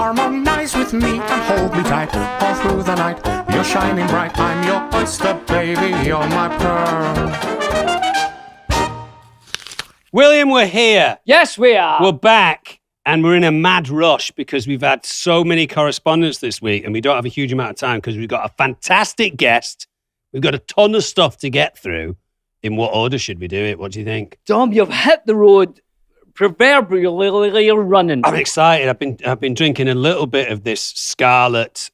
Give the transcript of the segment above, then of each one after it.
Harmonize with me and hold me tight all through the night. You're shining bright, I'm your oyster, baby, you're my pearl. William, we're here. Yes, we are. We're back, and we're in a mad rush because we've had so many correspondence this week, and we don't have a huge amount of time because we've got a fantastic guest. We've got a ton of stuff to get through. In what order should we do it? What do you think? Dom, you've hit the road proverbially running. I'm excited. I've been drinking a little bit of this Scarlet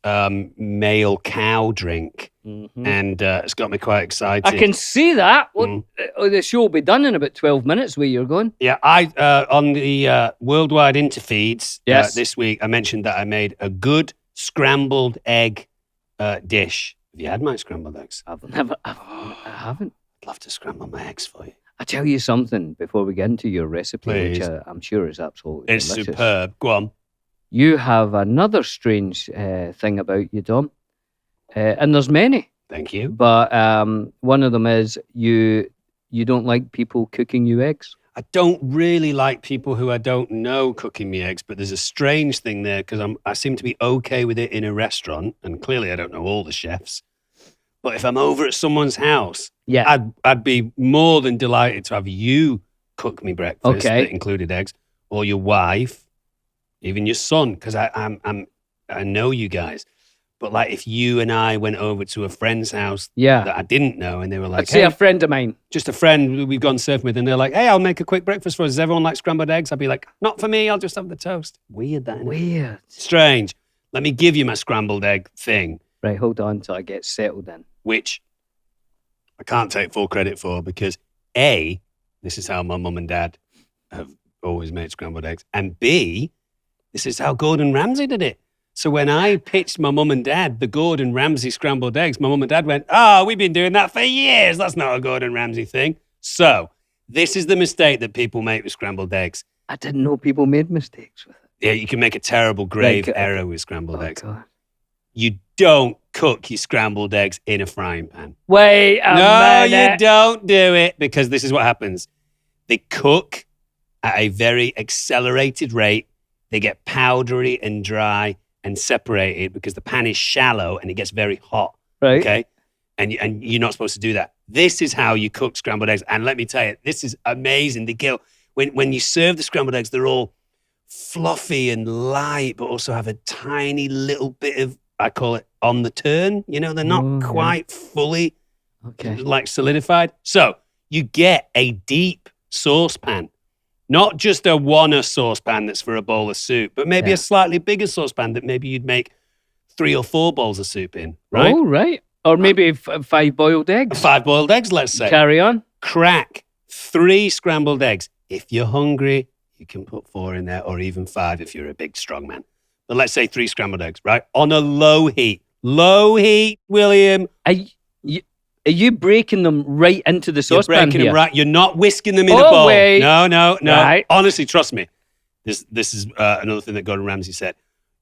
male cow drink, and it's got me quite excited. I can see that. The show will be done in about 12 minutes where you're going. Yeah, I on the worldwide interfeeds Yes. this week, I mentioned that I made a good scrambled egg dish. Have you had my scrambled eggs? I haven't. I'd love to scramble my eggs for you. I'll tell you something before we get into your recipe, Please. which I'm sure is absolutely It's delicious. superb. Go on. You have another strange thing about you, Dom. And there's many. Thank you. But one of them is you don't like people cooking you eggs. I don't really like people who I don't know cooking me eggs, but there's a strange thing there because I seem to be okay with it in a restaurant, and clearly I don't know all the chefs. But if I'm over at someone's house, Yeah. I'd be more than delighted to have you cook me breakfast Okay. that included eggs, or your wife, even your son, because I know you guys. But like if you and I went over to a friend's house Yeah. that I didn't know, and they were like, I'd say hey, a friend of mine. just a friend we've gone surfing with, and they're like, hey, I'll make a quick breakfast for us. Does everyone like scrambled eggs? I'd be like, not for me, I'll just have the toast. Weird, that, innit? Weird. Strange. Let me give you my scrambled egg thing, Right, hold on till I get settled in. which I can't take full credit for because A, this is how my mum and dad have always made scrambled eggs, and B, this is how Gordon Ramsay did it. So when I pitched my mum and dad the Gordon Ramsay scrambled eggs, my mum and dad went, oh, we've been doing that for years. That's not a Gordon Ramsay thing. So this is the mistake that people make with scrambled eggs. I didn't know people made mistakes with it. Yeah, you can make a terrible grave Like, error with scrambled Oh, eggs. God. You don't cook your scrambled eggs in a frying pan. Wait a No, minute. you don't do it, because this is what happens. They cook at a very accelerated rate. They get powdery and dry and separated because the pan is shallow and it gets very hot. Right. Okay? And you're not supposed to do that. This is how you cook scrambled eggs. And let me tell you, this is amazing. When you serve the scrambled eggs, they're all fluffy and light, but also have a tiny little bit of, I call it on the turn. You know, they're not Oh, yeah. quite fully Okay. like solidified. So you get a deep saucepan, not just a one saucepan that's for a bowl of soup, but maybe Yeah. a slightly bigger saucepan that maybe you'd make 3 or 4 bowls of soup in, right? Oh, right. Or maybe 5 boiled eggs. 5 boiled eggs, let's say. Carry on. Crack 3 scrambled eggs. If you're hungry, you can put 4 in there, or even 5 if you're a big, strong man. But let's say 3 scrambled eggs, right? On a low heat. Low heat, William. Are you breaking them right into the You're saucepan breaking here? them right. You're not whisking them in a Oh, bowl. wait. No. Right. Honestly, trust me. This is another thing that Gordon Ramsay said.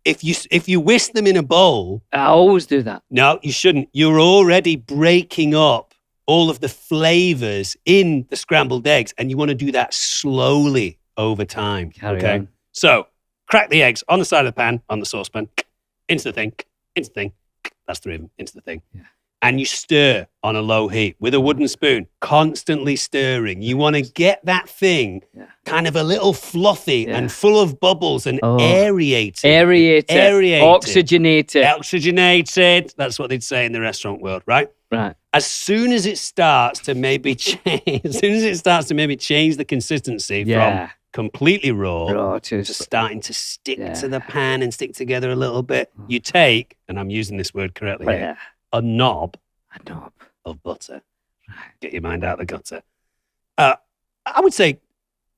If you whisk them in a bowl, I always do that. no, you shouldn't. You're already breaking up all of the flavors in the scrambled eggs, and you want to do that slowly over time. Carry okay. on. So crack the eggs on the side of the pan, on the saucepan, into the thing. That's 3 of them, into the thing. Yeah. And you stir on a low heat with a wooden spoon, constantly stirring. You want to get that thing kind of a little fluffy and full of bubbles and aerated. Aerate it. Oxygenate it. Oxygenated. That's what they'd say in the restaurant world, right? Right. As soon as it starts to maybe change, the consistency from completely raw to to starting to stick to the pan and stick together a little bit, you take, and I'm using this word correctly here, a knob of butter. Get your mind out the gutter. I would say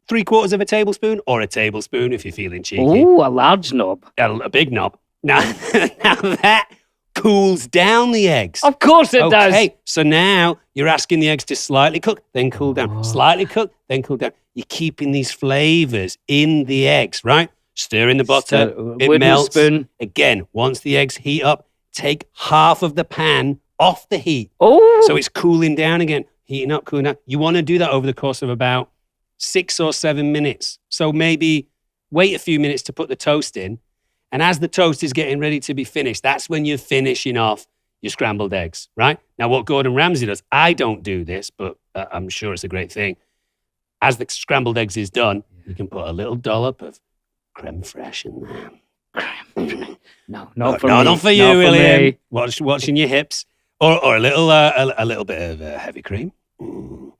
3/4 of a tablespoon, or a tablespoon if you're feeling cheeky. Oh, a large knob. A big knob. Now that cools down the eggs. Of course it does. Okay, so now you're asking the eggs to slightly cook, then cool down. Slightly cook, then cool down. You're keeping these flavors in the eggs, right? Stir in the butter. It wooden melts. spoon. Again, once the eggs heat up, take half of the pan off the heat. Oh. So it's cooling down again, heating up, cooling down. You want to do that over the course of about 6 or 7 minutes. So maybe wait a few minutes to put the toast in, And as the toast is getting ready to be finished, that's when you're finishing off your scrambled eggs, right? Now, what Gordon Ramsay does, I don't do this, but I'm sure it's a great thing. As the scrambled eggs is done, you can put a little dollop of creme fraiche in there. No, not for me. No, not for you, Not for William. me. Watching your hips, or a little bit of heavy cream.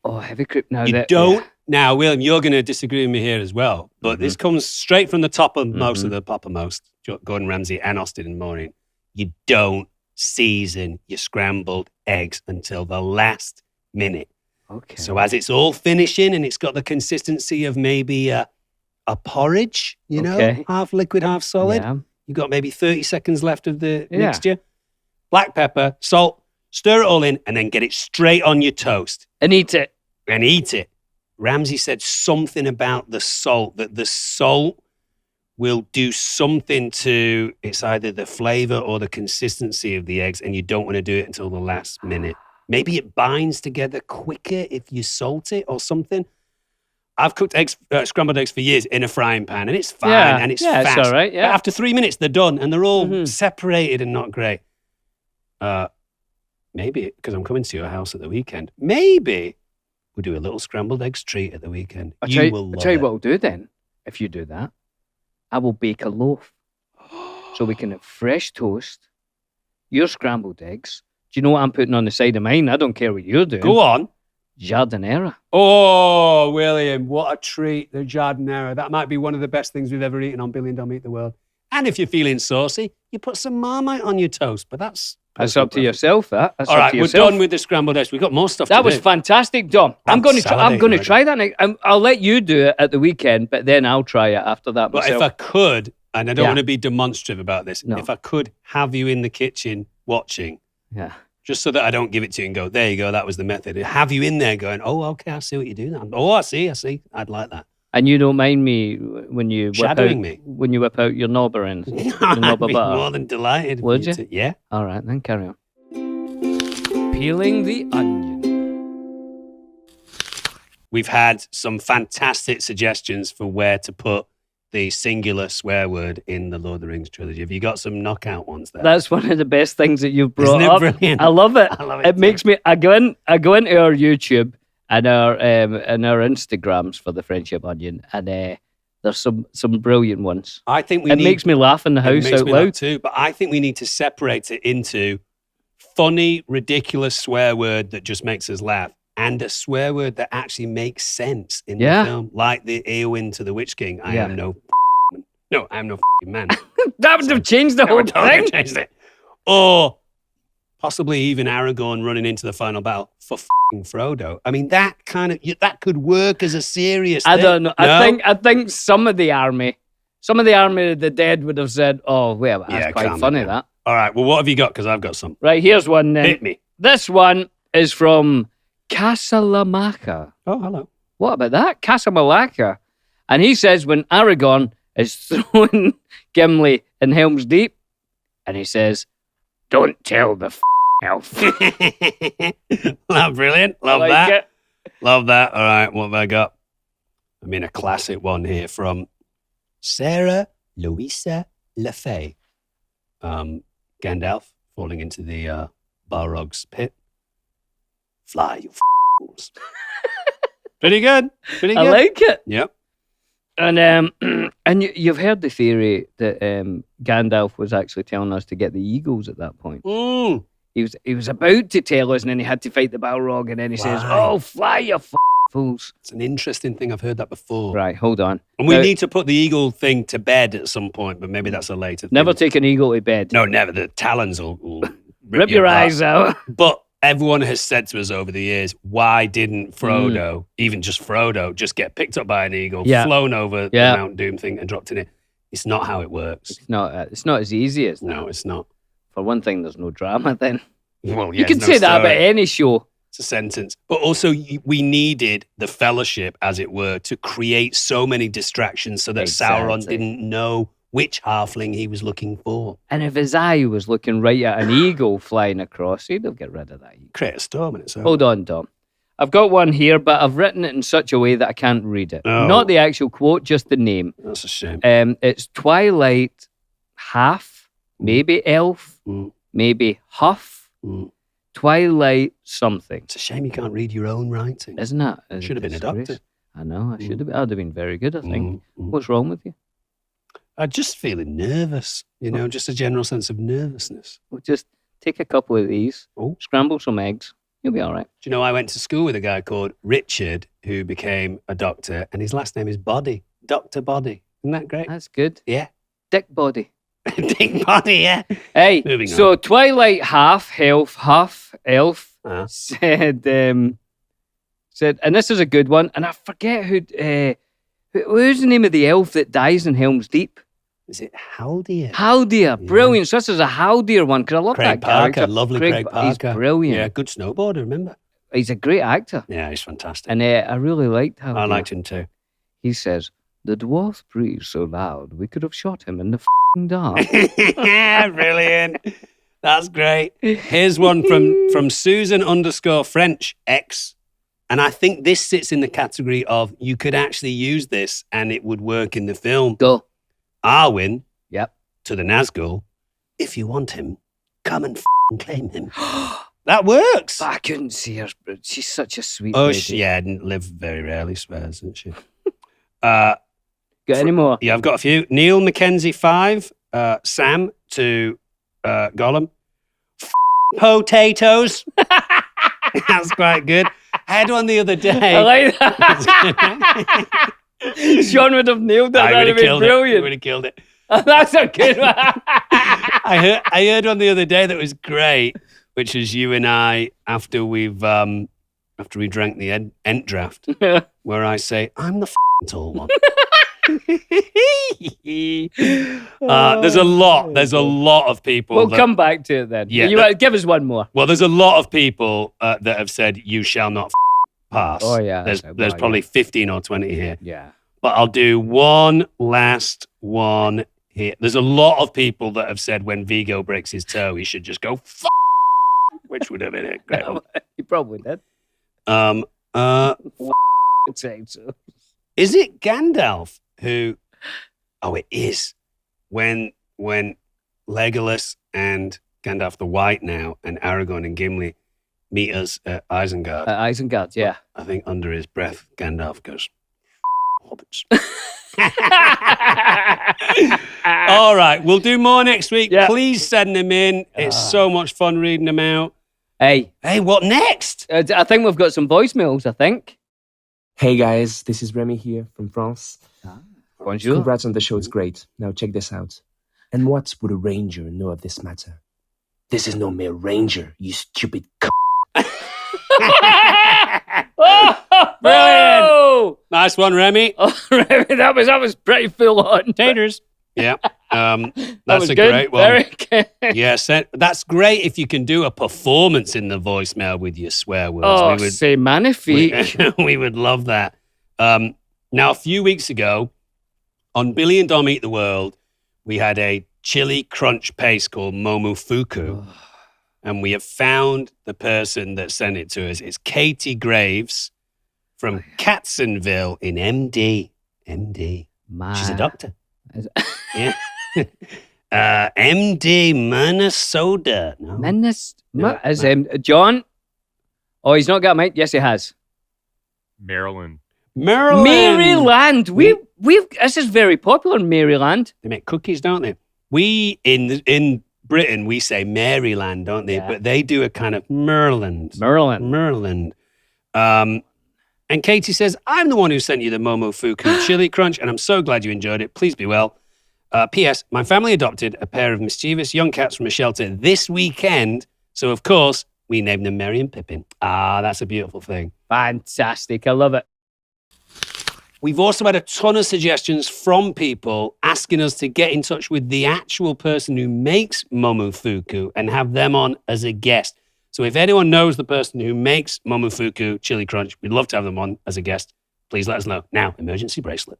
Oh, heavy cream. No, You don't. Now, William, you're going to disagree with me here as well, but this comes straight from the top of most of the poppermost, Gordon Ramsay and Austin and Maureen. You don't season your scrambled eggs until the last minute. Okay. So as it's all finishing and it's got the consistency of maybe a porridge, you know, half liquid, half solid. Yeah. You've got maybe 30 seconds left of the mixture. Black pepper, salt, stir it all in, and then get it straight on your toast. And eat it. And eat it. Ramsay said something about the salt, that the salt will do something to, it's either the flavor or the consistency of the eggs, and you don't want to do it until the last minute. Maybe it binds together quicker if you salt it or something. I've cooked eggs, scrambled eggs for years in a frying pan, and it's fine and it's fast. It's all right, yeah. But after 3 minutes, they're done, and they're all separated and not great. Maybe, because I'm coming to your house at the weekend, maybe we'll do a little scrambled eggs treat at the weekend. I'll tell you what what I'll do then, if you do that. I will bake a loaf. So we can have fresh toast, your scrambled eggs. Do you know what I'm putting on the side of mine? I don't care what you're doing. Go on. Jardinera. Oh, William, what a treat, the jardinera. That might be one of the best things we've ever eaten on Billy and Dom Eat the World. And if you're feeling saucy, you put some Marmite on your toast, but that's up to yourself, that. That's all up right, to we're yourself. done with the scrambled eggs. We've got more stuff to That do. was fantastic, Dom. I'm going to try that next. I'll let you do it at the weekend, but then I'll try it after that But myself. if I could, and I don't want to be demonstrative about this, if I could have you in the kitchen watching, just so that I don't give it to you and go, there you go, that was the method. Have you in there going, oh, okay, I see what you do now. Oh, I see. I'd like that. And you don't mind me when you shadowing me when you whip out your knobber and I'd be more than delighted. Would you? Yeah. All right, then carry on. Peeling the onion. We've had some fantastic suggestions for where to put the singular swear word in the Lord of the Rings trilogy. Have you got some knockout ones there? That's one of the best things that you've brought Isn't it up. brilliant? I love it. I love it. It makes me. I go into our YouTube and our Instagrams for the Friendship Onion, and there's some brilliant ones. I think it makes me laugh in the house out loud too. But I think we need to separate it into funny, ridiculous swear word that just makes us laugh, and a swear word that actually makes sense in the film, like the Eowyn to the Witch King. I am no man. No, I am no man. That would have changed the whole thing. Changed it. Or possibly even Aragorn running into the final battle for Frodo. I mean, that that could work as a serious thing. I don't know. No? I think some of the army of the dead would have said, "Oh, well, that's quite funny." That. All right. Well, what have you got? Because I've got some. Right, here's one. Hit me. This one is from Casalamacca. Oh, hello. What about that? Casamalacca. And he says when Aragorn is throwing Gimli in Helm's Deep, and he says, "Don't tell the elf." Brilliant. Love like that. It. Love that. All right. What have I got? I mean, a classic one here from Sarah Louisa Lefay. Gandalf falling into the Balrog's pit. Fly, you fools. Pretty good. Pretty good. I like it. Yep. And you've heard the theory that Gandalf was actually telling us to get the eagles at that point. Mm. He was about to tell us, and then he had to fight the Balrog, and then he says, "Oh, fly, you fools!" It's an interesting thing. I've heard that before. Right, hold on. And we need to put the eagle thing to bed at some point, but maybe that's a later thing. Never take an eagle to bed. No, never. The talons will rip your eyes out. But everyone has said to us over the years, why didn't Frodo, even just Frodo, just get picked up by an eagle, flown over the Mount Doom thing and dropped in it? It's not how it works. It's not as easy as that. No, it's not. For one thing, there's no drama then. Well, yeah, you can say that about any show. It's a sentence. But also, we needed the fellowship, as it were, to create so many distractions so that Sauron didn't know which halfling he was looking for. And if his eye was looking right at an eagle flying across, he'd have get rid of that eagle. Create a storm in itself. Hold on, Dom. I've got one here, but I've written it in such a way that I can't read it. Oh. Not the actual quote, just the name. That's a shame. It's Twilight half, maybe elf, maybe huff, twilight something. It's a shame you can't read your own writing. Isn't it? Should have been a doctor. I know, I should have been. I'd have been very good, I think. What's wrong with you? I'm just feeling nervous, just a general sense of nervousness. Well, just take a couple of these, Oh. scramble some eggs, you'll be all right. Do you know, I went to school with a guy called Richard who became a doctor, and his last name is Body. Dr. Body. Isn't that great? That's good. Yeah. Dick body. Dick Body, yeah. Hey, Moving so on. Twilight half, elf, huff, elf Uh-huh. said, and this is a good one, and I forget who's the name of the elf that dies in Helm's Deep? Is it Haldia? Haldir, brilliant. So this is a Haldir one, because I love Craig that Parker, character. lovely Craig Parker. He's brilliant. Yeah, good snowboarder, remember? He's a great actor. Yeah, he's fantastic. And I really liked Haldir. I liked him too. He says, the dwarf breathes so loud, we could have shot him in the f***ing dark. Brilliant. That's great. Here's one from Susan_French X. And I think this sits in the category of you could actually use this and it would work in the film. Go. Arwen Yep. to the Nazgul. If you want him, come and claim him. That works. But I couldn't see her, but she's such a sweet Oh, lady. yeah, didn't live very rarely, swears, isn't she? Got any more? Yeah, I've got a few. Neil Mackenzie 5, Sam to Gollum. Potatoes. That's quite good. I had one the other day. I like that. Sean would have nailed that. I That would would have have been killed it. brilliant. Would have killed it. That's a good one. I heard one the other day that was great, which is you and I after we drank the Ent draft, where I say I'm the tall one. There's a lot of people. We'll come back to it then. Yeah, Give us one more. Well, there's a lot of people that have said you shall not pass. Oh, yeah. There's Well, probably 15 or 20 here. Yeah. But I'll do one last one here. There's a lot of people that have said when Vigo breaks his toe, he should just go which would have been a great one. You probably did. I'd say so. Is it Gandalf who? Oh, it is. When Legolas and Gandalf the White now and Aragorn and Gimli meet us at Isengard. Isengard, yeah. I think under his breath, Gandalf goes, hobbits. All right, we'll do more next week. Yeah. Please send them in. It's so much fun reading them out. Hey, What next? I think we've got some voicemails, I think. Hey guys, this is Remy here from France. Bonjour. Congrats on the show, it's great. Now check this out. And what would a ranger know of this matter? This is no mere ranger, you stupid Brilliant. Nice one, Remy. Oh, Remy, that was pretty full on. Taters. Yeah. That That's was a good. great one. Very good. Yes, that's great if you can do a performance in the voicemail with your swear words. Oh, c'est magnifique. We would love that. Now, a few weeks ago, on Billy and Dom Eat the World, we had a chili crunch paste called Momofuku, and we have found the person that sent it to us. It's Katie Graves from Catsonville in MD. She's a doctor. Yeah. MD, Minnesota. No. John? Oh, he's not got a mic? Yes, he has. Maryland. Maryland. Maryland. We've this is very popular in Maryland. They make cookies, don't they? We, in Britain, we say Maryland, don't they? Yeah. But they do a kind of Maryland. And Katie says, I'm the one who sent you the Momofuku Chili Crunch, and I'm so glad you enjoyed it. Please be well. P.S. My family adopted a pair of mischievous young cats from a shelter this weekend. So, of course, we named them Merry and Pippin. Ah, that's a beautiful thing. Fantastic. I love it. We've also had a ton of suggestions from people asking us to get in touch with the actual person who makes Momofuku and have them on as a guest. So if anyone knows the person who makes Momofuku Chili Crunch, we'd love to have them on as a guest. Please let us know. Now, emergency bracelet.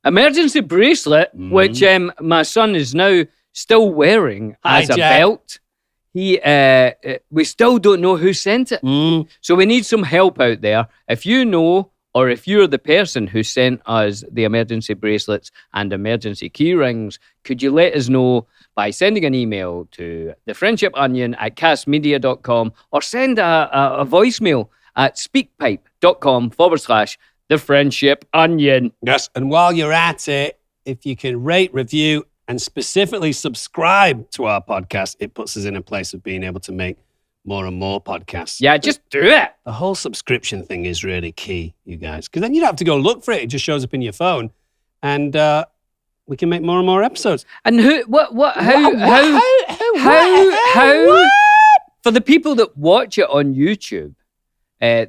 Emergency bracelet, which my son is now still wearing as a Jack. belt. We still don't know who sent it. So we need some help out there. If you know or if you're the person who sent us the emergency bracelets and emergency key rings, could you let us know by sending an email to thefriendshiponion@castmedia.com or send a voicemail at speakpipe.com/thefriendshiponion. Yes, and while you're at it, if you can rate, review, and specifically subscribe to our podcast, it puts us in a place of being able to make more and more podcasts. Yeah, just do it. The whole subscription thing is really key, you guys, because then you don't have to go look for it. It just shows up in your phone, and we can make more and more episodes. And how, for the people that watch it on YouTube, how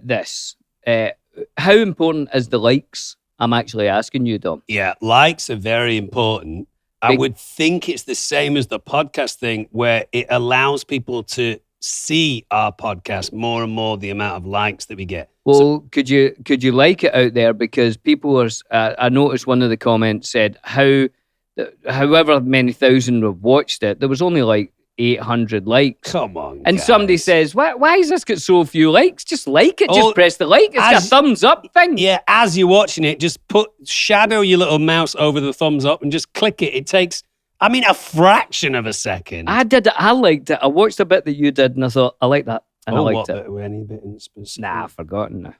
important is the likes? I'm actually asking you, Dom. Yeah, likes are very important. I would think it's the same as the podcast thing, where it allows people to see our podcast more and more, the amount of likes that we get. Well, could you like it out there? Because people are, I noticed one of the comments said however many thousand have watched it, there was only like 800 likes. Come on, and guys. somebody says, why has this got so few likes? Just like it. Just press the like. It's got a thumbs up thing. Yeah, as you're watching it, just shadow your little mouse over the thumbs up and just click it. It takes, a fraction of a second. I did it. I liked it. I watched a bit that you did and I thought, I like that. And I liked it. Any bit in specific? Nah, I've forgotten now.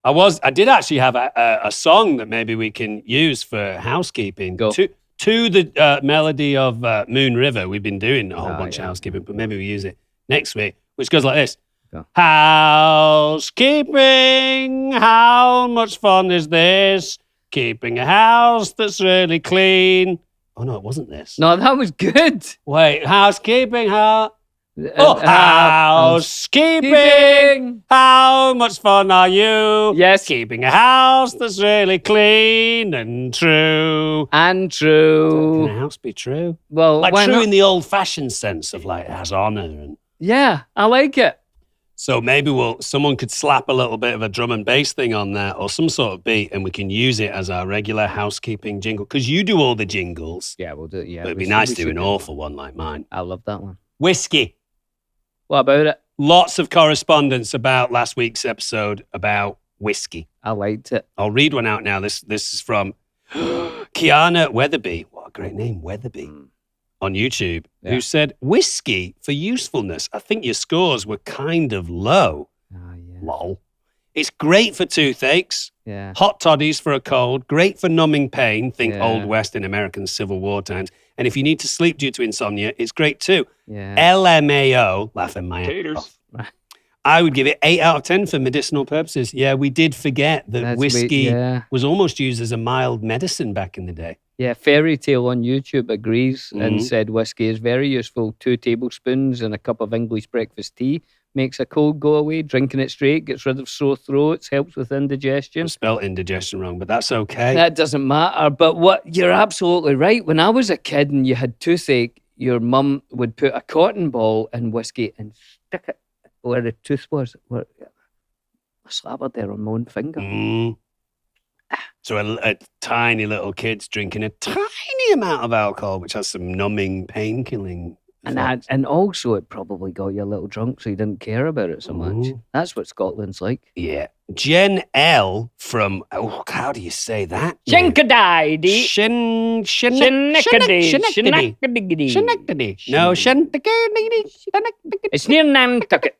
I did actually have a song that maybe we can use for housekeeping. Go. To the melody of Moon River. We've been doing a whole bunch of housekeeping, but maybe we use it next week, which goes like this. Go. Housekeeping, how much fun is this? Keeping a house that's really clean. Oh, no, it wasn't this. No, that was good. Wait, housekeeping, housekeeping, how much fun are you? Yes. Keeping a house that's really clean and true. And true. Can a house be true? Well, Like why true not? in the old-fashioned sense of like it has honor. And Yeah, I like it. so maybe someone could slap a little bit of a drum and bass thing on there or some sort of beat, and we can use it as our regular housekeeping jingle. Because you do all the jingles. Yeah, we'll do it. Yeah, But it'd we be should- nice we to do should an awful one like mine. I love that one. Whiskey. What about it? Lots of correspondence about last week's episode about whiskey. I liked it. I'll read one out now. This is from Kiana Weatherby. What a great name, Weatherby. On YouTube, Yeah. who said, whiskey for usefulness. I think your scores were kind of low. Oh, yeah. Lol. It's great for toothaches, Yeah. hot toddies for a cold, great for numbing pain. Think Yeah. Old West in American Civil War times. And if you need to sleep due to insomnia, it's great too. Yeah. LMAO, laughing my ass off. I would give it 8 out of 10 for medicinal purposes. Yeah, we did forget that That's whiskey yeah. was almost used as a mild medicine back in the day. Yeah, Fairy Tale on YouTube agrees and Mhm. said whiskey is very useful. 2 tablespoons and a cup of English breakfast tea makes a cold go away. Drinking it straight gets rid of sore throats, helps with indigestion. I spelled indigestion wrong, but that's okay. That doesn't matter. But you're absolutely right. When I was a kid and you had toothache, your mum would put a cotton ball in whiskey and stick it where the tooth was. I slapped it there on my own finger. Mm. So a tiny little kid's drinking a tiny amount of alcohol, which has some numbing, pain-killing effects. And also it probably got you a little drunk, so you didn't care about it so much. Ooh. That's what Scotland's like. Yeah. Jen L from, how do you say that? name? Shinkadidi. Shinnickety. No, Shinnickety. It's near Nantucket.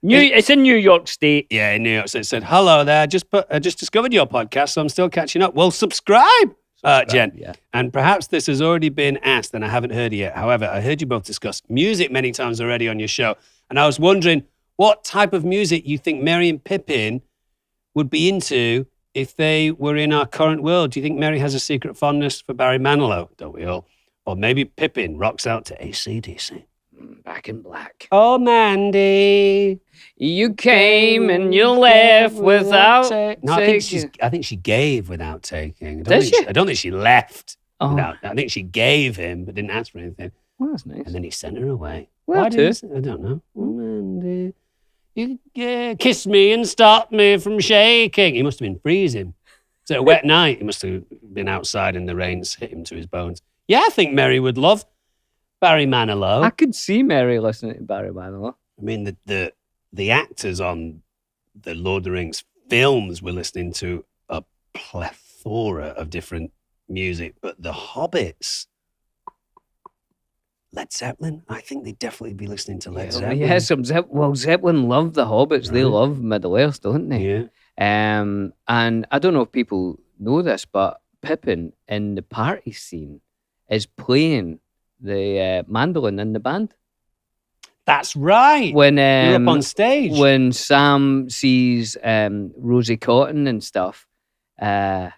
It's in New York State. Yeah, in New York. So it said, hello there. I just discovered your podcast, so I'm still catching up. Well, subscribe, Jen. Yeah. And perhaps this has already been asked and I haven't heard it yet. However, I heard you both discuss music many times already on your show. And I was wondering what type of music you think Merry and Pippin would be into if they were in our current world. Do you think Merry has a secret fondness for Barry Manilow? Don't we all? Or maybe Pippin rocks out to AC/DC. Back in black. Oh, Mandy. You came and you left without No, taking. I think she gave without taking. Does she? I don't think she left. Oh, without. I think she gave him, but didn't ask for anything. well, that's nice. And then he sent her away. Well, Why too. did he? I don't know. Oh, Mandy. You kissed me and stopped me from shaking. He must have been freezing. It's a wet night. He must have been outside and the rain's hit him to his bones. Yeah, I think Mary would love Barry Manilow. I could see Mary listening to Barry Manilow. I mean, the the actors on the Lord of the Rings films were listening to a plethora of different music, but the Hobbits, Led Zeppelin, I think they'd definitely be listening to Led Zeppelin. Yeah, Zeppelin love the Hobbits. They Right. love Middle Earth, don't they? Yeah. And I don't know if people know this, but Pippin in the party scene is playing the mandolin in the band. That's right. When You're up on stage. when Sam sees Rosie Cotton and stuff, it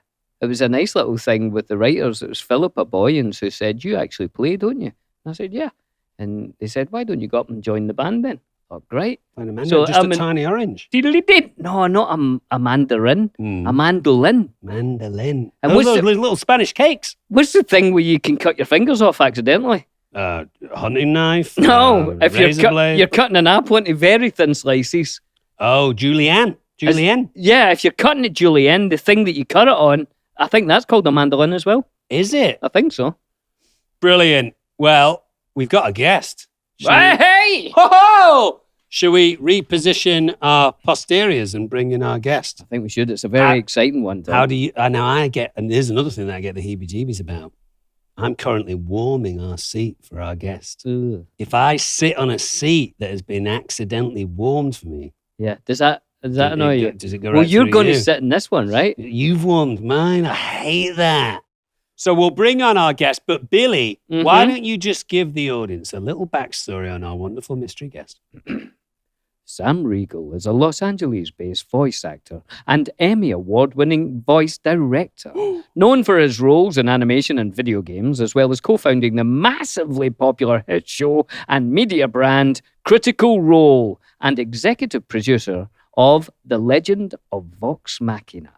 was a nice little thing with the writers. It was Philippa Boyens who said, "You actually play, don't you?" And I said, "Yeah." And they said, "Why don't you go up and join the band then?" Oh, great. Playing a mandolin, So, just I a mean- tiny orange. Diddly-did. No, not a mandarin, Mm. a mandolin. Mandolin. And And what's those the- little Spanish cakes. What's the thing where you can cut your fingers off accidentally? Hunting knife. No, if razor blade. you're cutting an apple into very thin slices. Oh, Julienne. Julienne. Yeah, if you're cutting it julienne, the thing that you cut it on, I think that's called a mandolin as well. Is it? I think so. Brilliant. Well, we've got a guest. Hey! Ho-ho! Shall we reposition our posteriors and bring in our guest? I think we should. It's a very How- exciting one. Tom. How do you... now I get... And there's another thing that I get the heebie-jeebies about. I'm currently warming our seat for our guest. Ugh. If I sit on a seat that has been accidentally warmed for me... Yeah, does that annoy you? Does it go Well, right you're through going you? to sit in this one, right? You've warmed mine. I hate that. So we'll bring on our guest. But Billy, Mhm. why don't you just give the audience a little backstory on our wonderful mystery guest? Sam Riegel is a Los Angeles-based voice actor and Emmy Award-winning voice director, known for his roles in animation and video games, as well as co-founding the massively popular hit show and media brand Critical Role, and executive producer of The Legend of Vox Machina.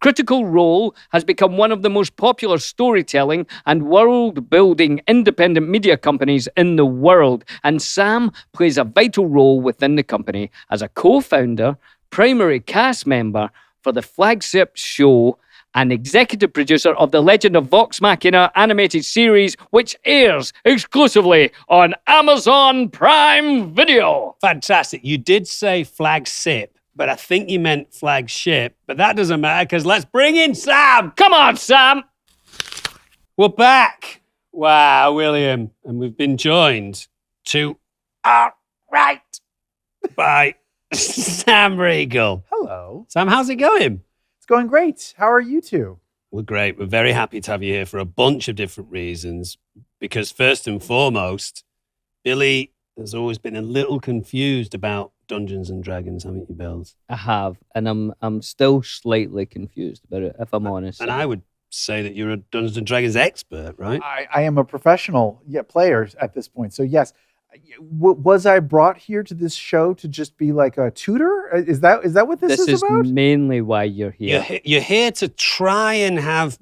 Critical Role has become one of the most popular storytelling and world-building independent media companies in the world, and Sam plays a vital role within the company as a co-founder, primary cast member for the flagship show and executive producer of The Legend of Vox Machina animated series, which airs exclusively on Amazon Prime Video. Fantastic. You did say flagship, but I think you meant flagship. But that doesn't matter because let's bring in Sam. Come on, Sam! We're back. Wow, William. And we've been joined to our right by Sam Riegel. Hello. Sam, how's it going? It's going great. How are you two? We're great. We're very happy to have you here for a bunch of different reasons. Because first and foremost, Billy has always been a little confused about Dungeons and Dragons, haven't you, Bills? I have, and I'm still slightly confused about it, if I'm honest. And I would say that you're a Dungeons and Dragons expert, right? I am a professional player at this point. So yes, was I brought here to this show to just be like a tutor? Is that what this is about? mainly why you're here. You're here to try and have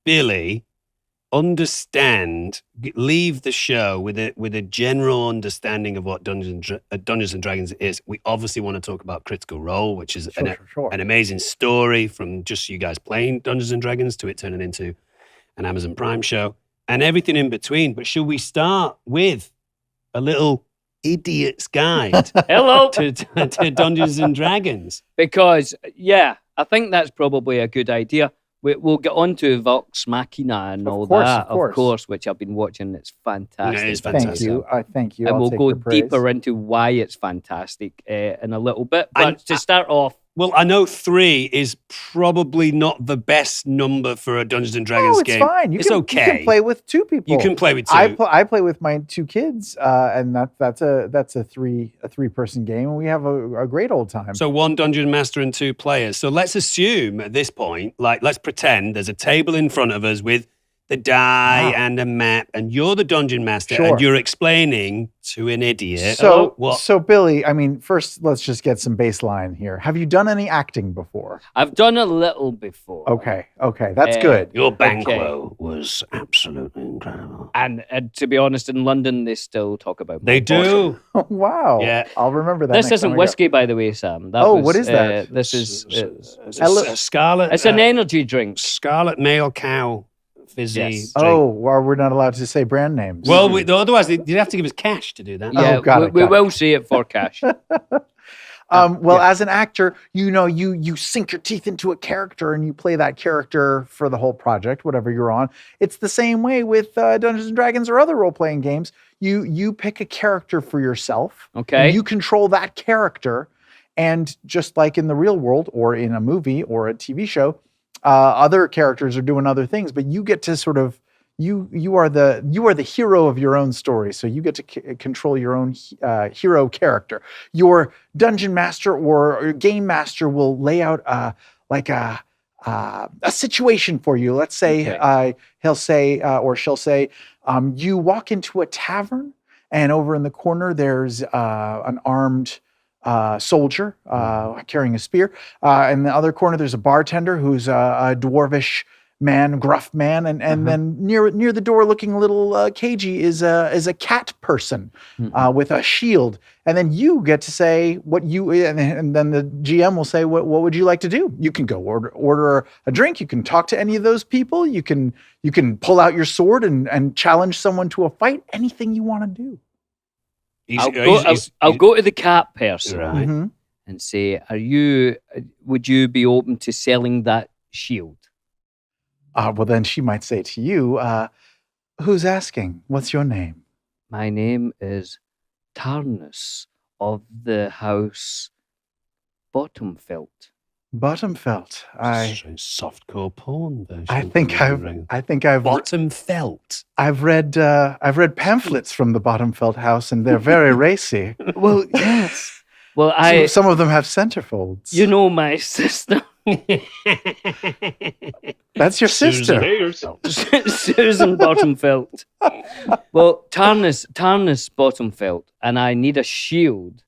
Billy leave the show with a general understanding of what Dungeons and Dragons is. We obviously want to talk about Critical Role, which is Sure. an amazing story from just you guys playing Dungeons and Dragons to it turning into an Amazon Prime show and everything in between. But should we start with a little idiot's guide Hello! to Dungeons and Dragons? Because, yeah, I think that's probably a good idea. We'll get on to Vox Machina and all that, of course. which I've been watching. It's fantastic. It is Thank fantastic. you. Thank you. And I'll we'll take go your praise. deeper into why it's fantastic in a little bit. But And- to start off, Well, I know 3 is probably not the best number for a Dungeons and Dragons Oh, it's game. fine. You It's can, okay. You can play with 2 people. You can play with 2. I play with my 2 kids, and that's a 3-person game, and we have a great old time. So 1 dungeon master and 2 players. So let's assume at this point, let's pretend there's a table in front of us with the die and a map, and you're the dungeon master, Sure. and you're explaining to an idiot. So, what? so Billy, I mean, first let's just get some baseline here. Have you done any acting before? I've done a little before. Okay, that's good. Your banquo was absolutely incredible. And to be honest, in London, they still talk about They my boss. do. Wow. Yeah. I'll remember that. This next isn't time I go. whiskey, by the way, Sam. What is that? This is Scarlet. it's an energy drink. Scarlet male cow fizzy. Yes. drink. Oh, well, we're not allowed to say brand names. Well, otherwise you'd have to give us cash to do that. Yeah, got it, we got it. will see it for cash. As an actor, you sink your teeth into a character and you play that character for the whole project, whatever you're on. It's the same way with Dungeons and Dragons or other role-playing games. You pick a character for yourself. Okay. And you control that character. And just like in the real world or in a movie or a TV show, other characters are doing other things, but you get to sort of you are the hero of your own story. So you get to control your own hero character. Your dungeon master or game master will lay out a situation for you. Let's say he'll say or she'll say, you walk into a tavern, and over in the corner there's an armed soldier carrying a spear. In the other corner, there's a bartender who's a dwarvish man, gruff man, and then near the door, looking a little cagey, is a cat person with a shield. And then you get to say what you, and then the GM will say, what would you like to do? You can go order a drink. You can talk to any of those people. You can pull out your sword and challenge someone to a fight. Anything you want to do. I'll go to the cat person Right. and say, would you be open to selling that shield? Well, then she might say to you, who's asking? What's your name? My name is Tarnus of the house Bottomfelt. Bottomfelt. Softcore porn version. I think I've Bottomfelt. I've read pamphlets from the Bottomfelt house, and they're very racy. Well, yes. Well, Some of them have centerfolds. You know my sister. That's your sister. Susan Bottomfelt. Well, Tarnus Bottomfelt, and I need a shield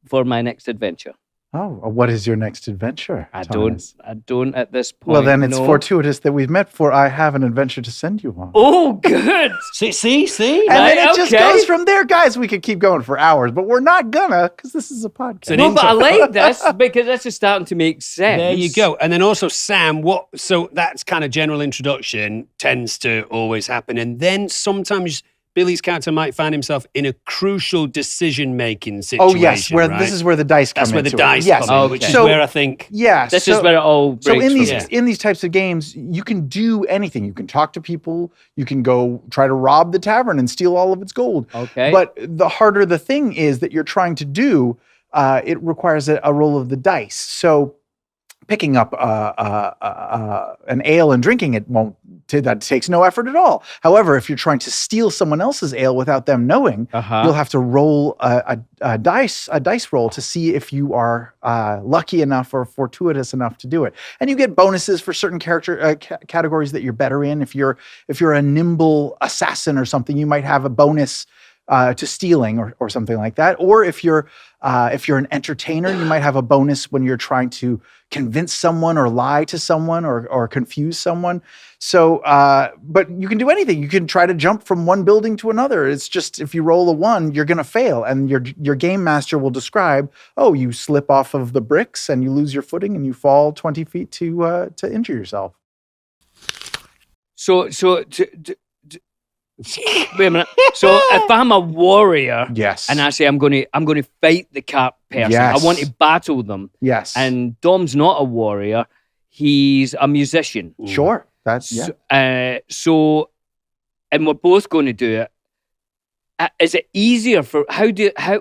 for my next adventure. Oh, what is your next adventure? I Thomas? don't at this point. Well, then it's know. fortuitous that we've met, for I have an adventure to send you on. Oh, good. See? And then it just goes from there. Guys, we could keep going for hours, but we're not gonna, because this is a podcast. No, but I like this because this is starting to make sense. There you go. And then also, Sam, so that's kind of general introduction tends to always happen. And then sometimes Billy's character might find himself in a crucial decision-making situation. Oh, yes, right? This is where the dice come in. That's where the into dice it. Yes. come in, which is So- where I think... Yeah. This is where it all breaks. So from. in these types of games, you can do anything. You can talk to people. You can go try to rob the tavern and steal all of its gold. Okay. But the harder the thing is that you're trying to do, it requires a roll of the dice. So picking up an ale and drinking it that takes no effort at all. However, if you're trying to steal someone else's ale without them knowing, you'll have to roll a dice roll to see if you are lucky enough or fortuitous enough to do it. And you get bonuses for certain character categories that you're better in. If you're a nimble assassin or something, you might have a bonus to stealing or something like that. Or if you're an entertainer, you might have a bonus when you're trying to convince someone or lie to someone or confuse someone. So, but you can do anything. You can try to jump from one building to another. It's just, if you roll a 1, you're going to fail. And your game master will describe, you slip off of the bricks and you lose your footing and you fall 20 feet to injure yourself. So wait a minute. So if I'm a warrior, Yes. and I say I'm going to fight the cat person, Yes. I want to battle them. Yes. And Dom's not a warrior; he's a musician. Sure. That's, yeah. So, and we're both going to do it. Is it easier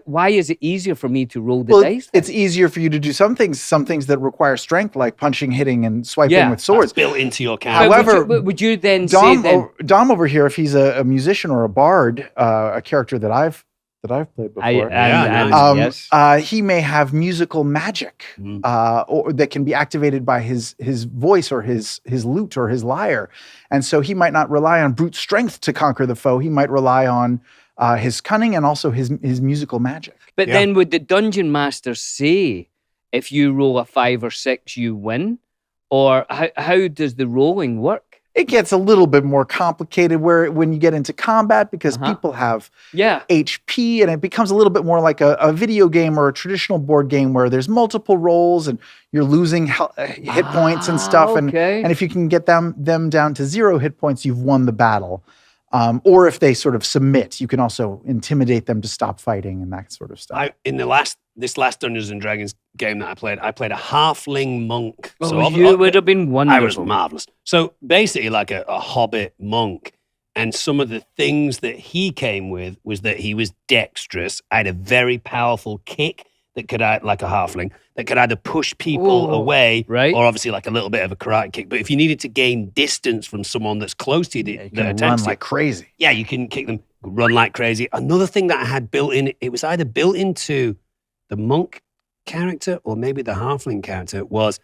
why is it easier for me to roll the dice? It's easier for you to do some things that require strength, like punching, hitting, and swiping with swords. That's built into your character. However, would you then say then? Dom over here, if he's a musician or a bard, a character that I've played before, Yes. he may have musical magic, or that can be activated by his voice or his lute or his lyre, and so he might not rely on brute strength to conquer the foe. He might rely on his cunning and also his musical magic. But then would the dungeon master say if you roll a 5 or 6, you win? Or how does the rolling work? It gets a little bit more complicated when you get into combat, because people have HP, and it becomes a little bit more like a video game or a traditional board game where there's multiple rolls and you're losing hit points and stuff. Okay. And if you can get them down to 0 hit points, you've won the battle. Or if they sort of submit, you can also intimidate them to stop fighting and that sort of stuff. In the last this last Dungeons and Dragons game that I played a halfling monk. You would have been I was wonderful. marvelous. So basically, like a hobbit monk. And some of the things that he came with was that he was dexterous. I had a very powerful kick that could, like a halfling, that could either push people away, right. or obviously like a little bit of a karate kick. But if you needed to gain distance from someone that's close to you, You that can attacks run you, like crazy. yeah, you can kick them, run like crazy. Another thing that I had built in, it was either built into the monk character or maybe the halfling character, was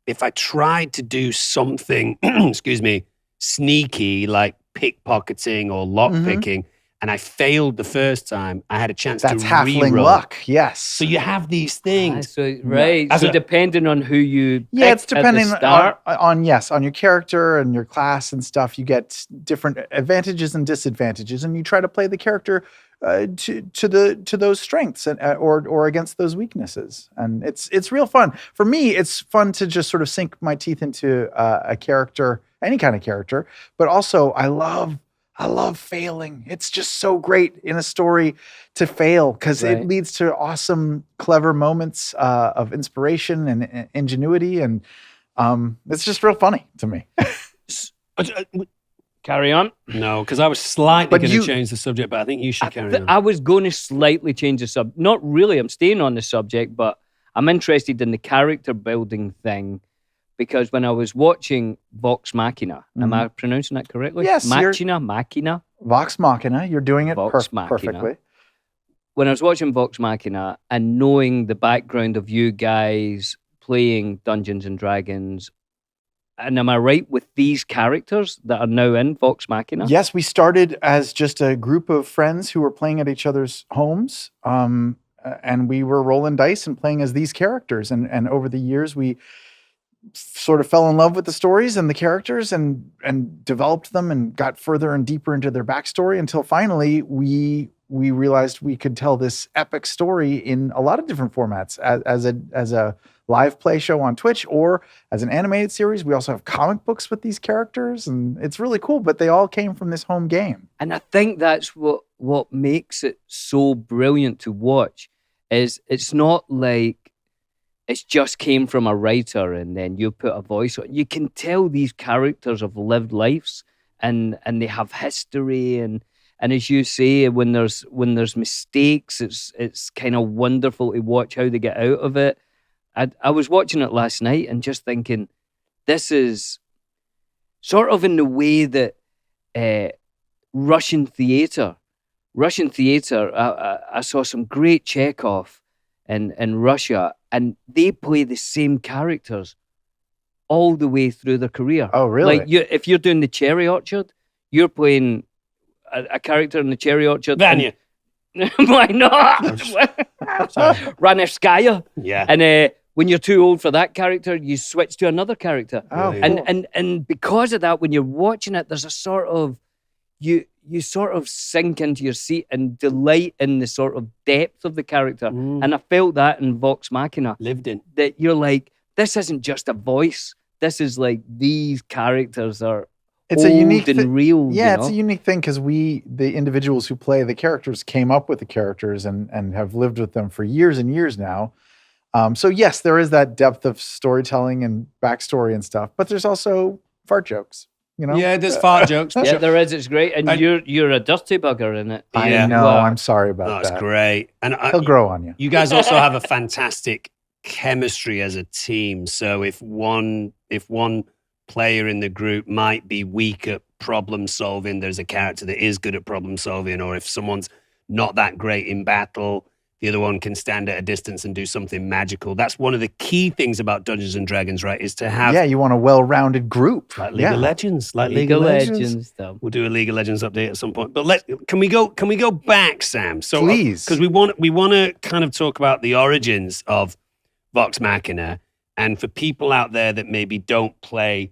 if I tried to do something, excuse me, sneaky, like pickpocketing or lockpicking, and I failed the first time, I had a chance That's to halfling reroll. luck. Yes. So you have these things. Right. As So a- depending on who you Yeah, it's pick at depending the start. on your character and your class and stuff. You get different advantages and disadvantages, and you try to play the character to those strengths and or against those weaknesses. And it's real fun. For me, it's fun to just sort of sink my teeth into a character, any kind of character. But also, I love failing. It's just so great in a story to fail because Right. it leads to awesome, clever moments of inspiration and ingenuity, and it's just real funny to me. Carry on. No, because I was slightly But going you- to change the subject, but I think you should carry on. I was going to slightly change the subject. Not really. I'm staying on the subject, but I'm interested in the character building thing because when I was watching Vox Machina, am I pronouncing that correctly? Yes, Machina. Vox Machina, you're doing it Vox Machina. perfectly. When I was watching Vox Machina and knowing the background of you guys playing Dungeons and Dragons, and am I right with these characters that are now in Vox Machina? Yes, we started as just a group of friends who were playing at each other's homes, and we were rolling dice and playing as these characters. And over the years, we sort of fell in love with the stories and the characters, and developed them and got further and deeper into their backstory until finally we realized we could tell this epic story in a lot of different formats as a live play show on Twitch or as an animated series. We also have comic books with these characters, and it's really cool, but they all came from this home game. And I think that's what makes it so brilliant to watch is it's not like it's just came from a writer and then you put a voice on. You can tell these characters have lived lives and they have history and as you say, when there's mistakes, it's kind of wonderful to watch how they get out of it. I was watching it last night and just thinking, this is sort of in the way that Russian theatre, I saw some great Chekhov in Russia, and they play the same characters all the way through their career. Oh, really? Like if you're doing the Cherry Orchard, you're playing a character in the Cherry Orchard. Vanya. Why not? Ranevskaya. Yeah. And when you're too old for that character, you switch to another character. Oh, Brilliant. cool. And because of that, when you're watching it, there's a sort of you sort of sink into your seat and delight in the sort of depth of the character. And I felt that in Vox Machina. Lived in. That you're like, this isn't just a voice. This is like these characters are It's old a unique and real. Yeah, you it's know? a unique thing because the individuals who play the characters came up with the characters and have lived with them for years and years now. So yes, there is that depth of storytelling and backstory and stuff, but there's also fart jokes. You know? Yeah, there's fart jokes. Yeah, there is. It's great, and I- you're a dirty bugger in it. I Yeah. know. Wow. I'm sorry about That's that. great. And He'll grow on you. you guys also have a fantastic chemistry as a team. So if one player in the group might be weak at problem solving, there's a character that is good at problem solving, or if someone's not that great in battle, the other one can stand at a distance and do something magical. That's one of the key things about Dungeons and Dragons, right? Is to have Yeah, you want a well-rounded group. like League yeah. of Legends, like League of Legends, though. We'll do a League of Legends update at some point. But can we go back, Sam? So Please. because we want to kind of talk about the origins of Vox Machina, and for people out there that maybe don't play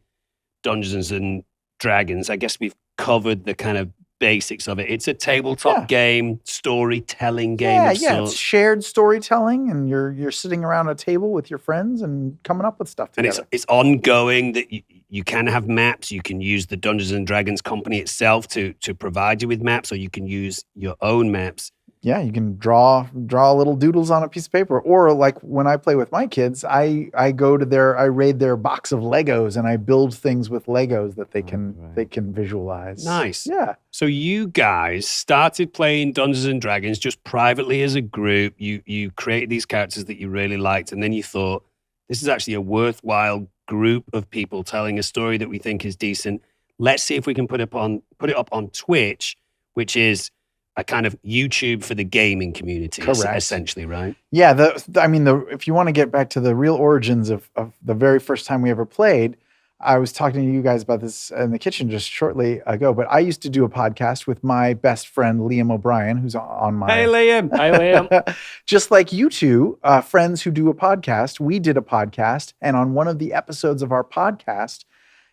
Dungeons and Dragons, I guess we've covered the kind of basics of it. It's a tabletop Yeah. game, storytelling game Yeah, of yeah. It's sorts. shared storytelling, and you're sitting around a table with your friends and coming up with stuff And together. it's ongoing that you can have maps. You can use the Dungeons and Dragons company itself to provide you with maps, or you can use your own maps. yeah, you can draw little doodles on a piece of paper. Or like when I play with my kids, I raid their box of Legos and I build things with Legos that they can visualize. Nice. Yeah. So you guys started playing Dungeons and Dragons just privately as a group. You created these characters that you really liked, and then you thought, this is actually a worthwhile group of people telling a story that we think is decent. Let's see if we can put it up on Twitch, which is a kind of YouTube for the gaming community, Correct. essentially, right? Yeah, if you want to get back to the real origins of the very first time we ever played, I was talking to you guys about this in the kitchen just shortly ago, but I used to do a podcast with my best friend, Liam O'Brien, who's on my... Hey, Liam. Hi, Liam. Just like you two, friends who do a podcast, we did a podcast, and on one of the episodes of our podcast,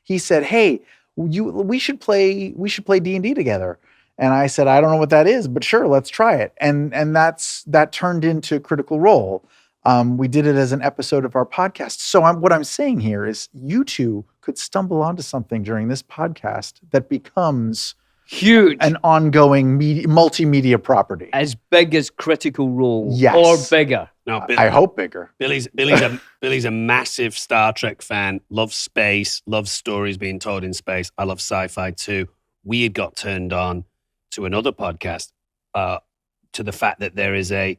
he said, hey, we should play D&D together. And I said, I don't know what that is, but sure, let's try it. And that turned into Critical Role. We did it as an episode of our podcast. So what I'm saying here is you two could stumble onto something during this podcast that becomes Huge. an ongoing multimedia property. As big as Critical Role. Yes. Or bigger. No, I hope bigger. Billy's a massive Star Trek fan, loves space, loves stories being told in space. I love sci-fi too. We had got turned on to another podcast to the fact that there is a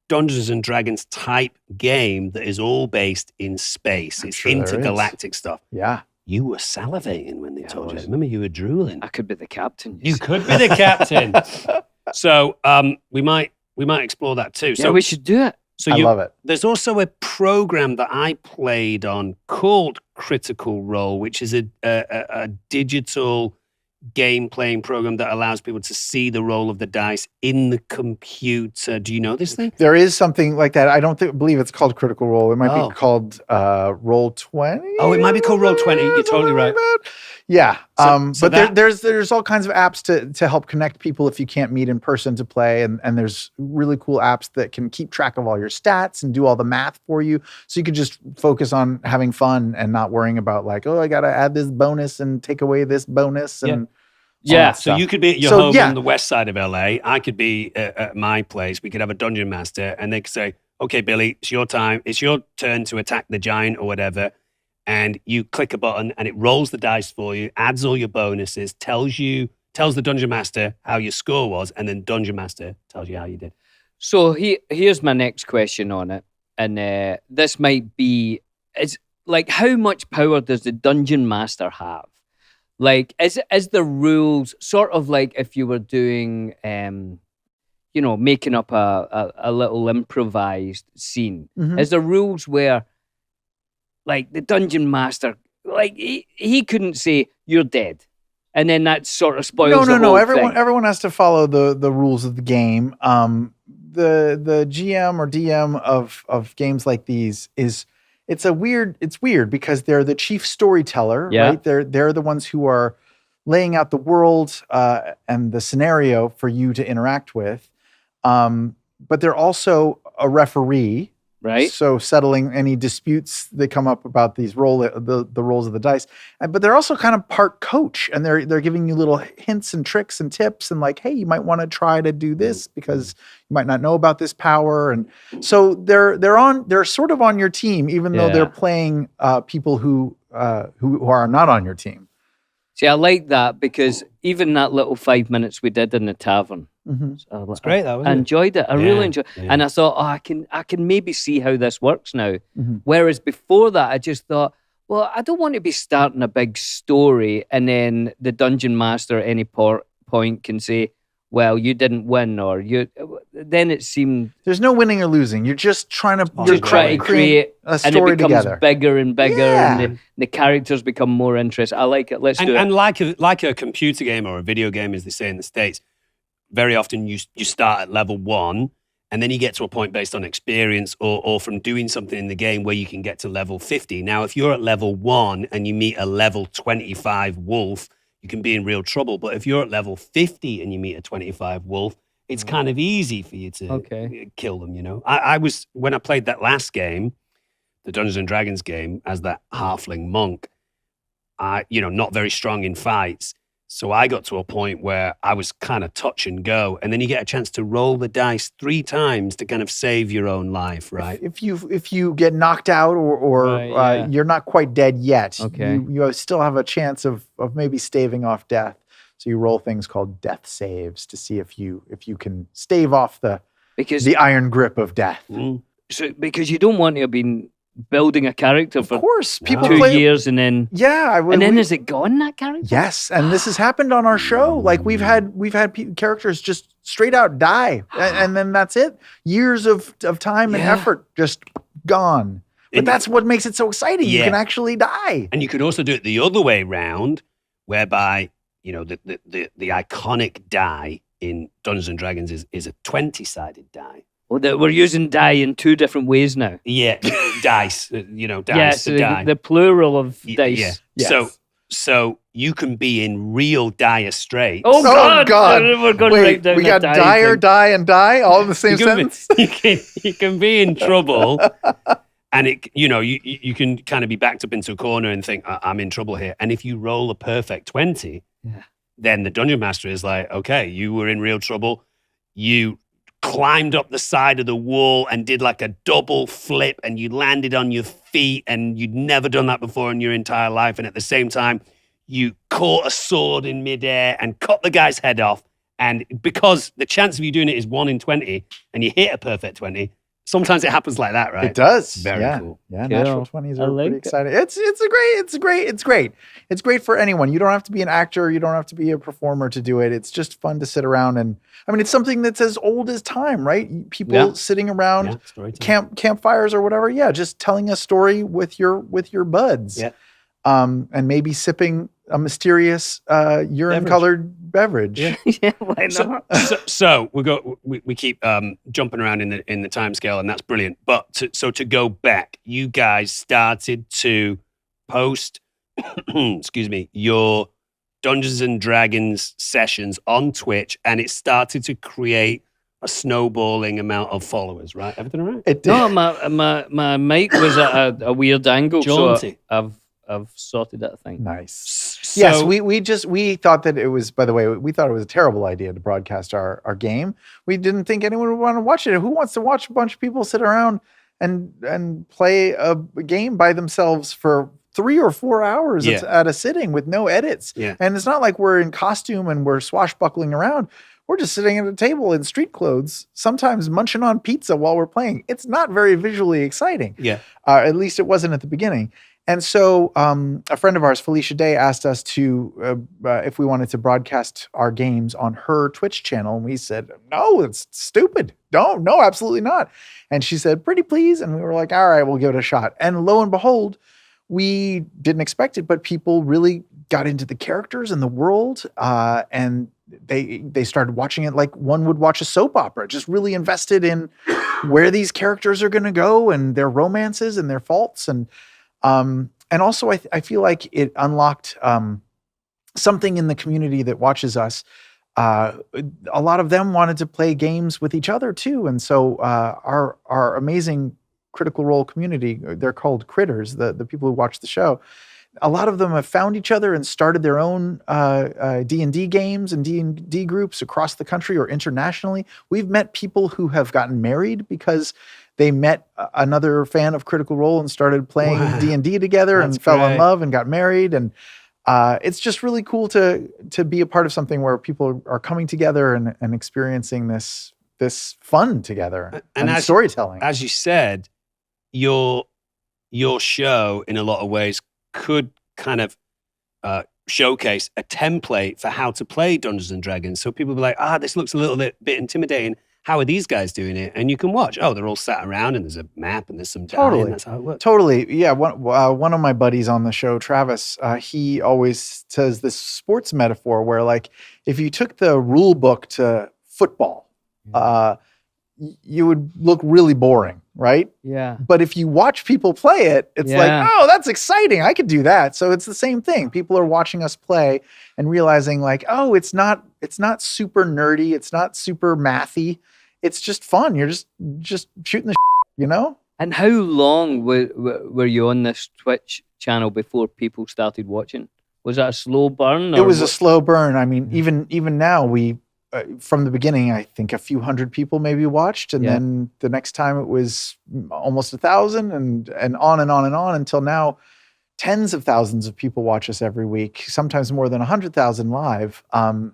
Dungeons and Dragons type game that is all based in space. It's sure there is. intergalactic stuff. Yeah. You were salivating when they told you. was. I remember you were drooling. I could be the captain. You could be the captain. So we might explore that too. Yeah, we should do it. So I love it. There's also a program that I played on called Critical Role, which is a digital game playing program that allows people to see the roll of the dice in the computer. Do you know this thing? There is something like that. I don't believe it's called Critical Role. It might Oh. be called Roll 20. Oh, it might be called Roll 20. You're totally Something right. like that. Yeah. So But there's all kinds of apps to help connect people if you can't meet in person to play. And there's really cool apps that can keep track of all your stats and do all the math for you. So you can just focus on having fun and not worrying about like, oh, I got to add this bonus and take away this bonus. And all Yeah. that So stuff. you could be at your So, home yeah. on the west side of LA. I could be at my place. We could have a dungeon master, and they could say, "Okay, Billy, it's your time. It's your turn to attack the giant or whatever." And you click a button, and it rolls the dice for you, adds all your bonuses, tells the dungeon master how your score was, and then dungeon master tells you how you did. So here's my next question on it. And this might be, it's like, how much power does the dungeon master have? Like, is the rules sort of like if you were doing, making up a little improvised scene? Mhm. Is there rules where, like, the dungeon master, like, he couldn't say, you're dead. And then that sort of spoils the No. whole Everyone has to follow the rules of the game. The GM or DM of games like these it's weird because they're the chief storyteller, Yeah. right? They're the ones who are laying out the world and the scenario for you to interact with. But they're also a referee, right? so settling any disputes that come up about these the rolls of the dice. But they're also kind of part coach, and they're giving you little hints and tricks and tips, and like, hey, you might want to try to do this because you might not know about this power. And so they're sort of on your team, even though Yeah. they're playing people who are not on your team. See, I like that because even that little 5 minutes we did in the tavern, Mm-hmm. It's great, that I wasn't it? enjoyed it. I Yeah, really enjoyed it. yeah. And I thought, I can maybe see how this works now. Mhm. Whereas before that, I just thought, well, I don't want to be starting a big story and then the dungeon master at any point can say, well, you didn't win, or you. Then it seemed There's no winning or losing. You're just trying to to You're try to create, a and story it becomes together. bigger and bigger, Yeah. and the characters become more interesting. I like it. Let's do it. And like a computer game or a video game, as they say in the States, very often you start at level 1, and then you get to a point based on experience or from doing something in the game where you can get to level 50. Now, if you're at level 1 and you meet a level 25 wolf, you can be in real trouble. But if you're at level 50 and you meet a 25 wolf, it's kind of easy for you to kill them, you know? I was, when I played that last game, the Dungeons and Dragons game, as that halfling monk, not very strong in fights. So I got to a point where I was kind of touch and go, and then you get a chance to roll the dice 3 times to kind of save your own life, right? If you get knocked out or Right, yeah. you're not quite dead yet, Okay. you still have a chance of maybe staving off death. So you roll things called death saves to see if you can stave off Because the iron grip of death. because you don't want to have been building a character Of for course, people 2 play. years and then Yeah, is it gone, that character? yes, and this has happened on our show. Like we've had characters just straight out die, and then that's it. Years of time and Yeah. effort just gone. But And- that's what makes it so exciting. You Yeah. can actually die. And you could also do it the other way round, whereby, you know, the iconic die in Dungeons and Dragons is a 20-sided die. Well, we're using die in 2 different ways now. Yeah, dice, dice Yes, to die. the plural of Y- dice. Yeah. Yes. So you can be in real dire straits. Oh, God. God. We're going Wait, right down we the got die dire, thing. die, and die all in the same you can sentence. you can be in trouble, and you can kind of be backed up into a corner and think, I'm in trouble here. And if you roll a perfect 20, Yeah. then the dungeon master is like, okay, you were in real trouble. You climbed up the side of the wall and did like a double flip, and you landed on your feet, and you'd never done that before in your entire life. And at the same time, you caught a sword in midair and cut the guy's head off. And because the chance of you doing it is 1 in 20, and you hit a perfect 20, sometimes it happens like that, right? It does. Very yeah. cool. Yeah, Cool. natural 20s I are like pretty it. exciting. It's great. It's great for anyone. You don't have to be an actor. You don't have to be a performer to do it. It's just fun to sit around and, I mean, it's something that's as old as time, right? People Yeah. sitting around Yeah, storytelling. campfires or whatever. Yeah, just telling a story with your buds. Yeah. And maybe sipping a mysterious urine-colored beverage. Yeah. Yeah, why not? So we keep jumping around in the time scale, and that's brilliant. But to go back, you guys started to post, excuse me, your Dungeons and Dragons sessions on Twitch, and it started to create a snowballing amount of followers. Right? Everything all right? It did. No, my mic was at a weird angle, Jaunty. so I've sorted that thing. Nice. So, Yes, we thought that it was, by the way, we thought it was a terrible idea to broadcast our game. We didn't think anyone would want to watch it. Who wants to watch a bunch of people sit around and play a game by themselves for 3 or 4 hours Yeah. at a sitting with no edits? Yeah. And it's not like we're in costume and we're swashbuckling around. We're just sitting at a table in street clothes, sometimes munching on pizza while we're playing. It's not very visually exciting. yeah. At least it wasn't at the beginning. And so a friend of ours, Felicia Day, asked us to if we wanted to broadcast our games on her Twitch channel. And we said, no, it's stupid. No, absolutely not. And she said, pretty please. And we were like, all right, we'll give it a shot. And lo and behold, we didn't expect it, but people really got into the characters and the world. And they started watching it like one would watch a soap opera, just really invested in where these characters are going to go and their romances and their faults. And also I feel like it unlocked something in the community that watches us. A lot of them wanted to play games with each other too. And so our amazing Critical Role community, they're called Critters, the people who watch the show, a lot of them have found each other and started their own D&D games and D&D groups across the country or internationally. We've met people who have gotten married because they met another fan of Critical Role and started playing Wow. D&D together That's and fell in great. love and got married. And it's just really cool to be a part of something where people are coming together and experiencing this fun together and as- storytelling. As you said, your show in a lot of ways could kind of showcase a template for how to play Dungeons and Dragons. So people be like, this looks a little bit intimidating. How are these guys doing it? And you can watch. Oh, they're all sat around and there's a map and there's some die, Totally. and that's how it works. Totally. Yeah. One of my buddies on the show, Travis, he always says this sports metaphor where, like, if you took the rule book to football, you would look really boring, right? Yeah. But if you watch people play it, it's Yeah. like, oh, that's exciting. I could do that. So it's the same thing. People are watching us play and realizing, like, oh, it's not super nerdy. It's not super mathy. It's just fun. You're just shooting the you know? And how long were you on this Twitch channel before people started watching? Was that a slow burn? It or was a what- slow burn. I mean, even now, we from the beginning, I think a few hundred people maybe watched, and Yeah. then the next time it was almost 1,000, and on and on and on until now. Tens of thousands of people watch us every week, sometimes more than 100,000 live. And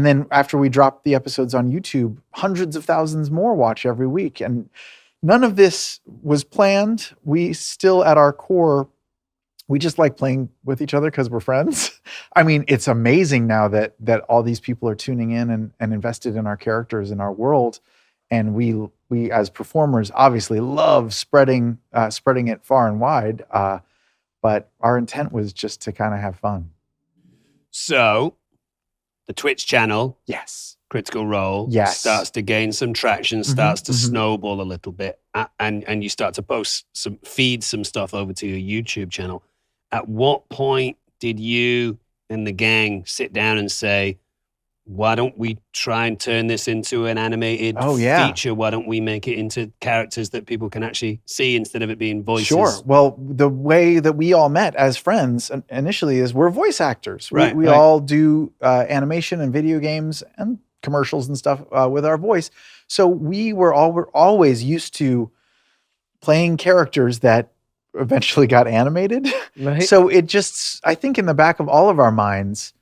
then after we drop the episodes on YouTube, hundreds of thousands more watch every week. And none of this was planned. We still, at our core, we just like playing with each other because we're friends. I mean, it's amazing now that all these people are tuning in and invested in our characters and our world. And we as performers obviously love spreading it far and wide. But our intent was just to kind of have fun. So the Twitch channel, Yes. Critical Role, Yes. starts to gain some traction, starts to mhm. snowball a little bit, and you start to feed some stuff over to your YouTube channel. At what point did you and the gang sit down and say, why don't we try and turn this into an animated feature? Why don't we make it into characters that people can actually see instead of it being voices? Sure. Well, the way that we all met as friends initially is we're voice actors. Right, We right. all do animation and video games and commercials and stuff with our voice. So we're always used to playing characters that eventually got animated. Right. So it just, I think in the back of all of our minds,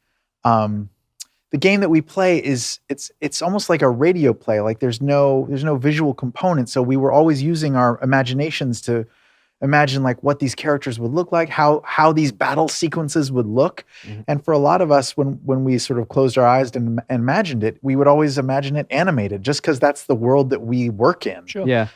the game that we play it's almost like a radio play. Like there's no visual component. So we were always using our imaginations to imagine like what these characters would look like, how these battle sequences would look. Mhm. And for a lot of us, when we sort of closed our eyes and imagined it, we would always imagine it animated, just because that's the world that we work in. Sure. Yeah.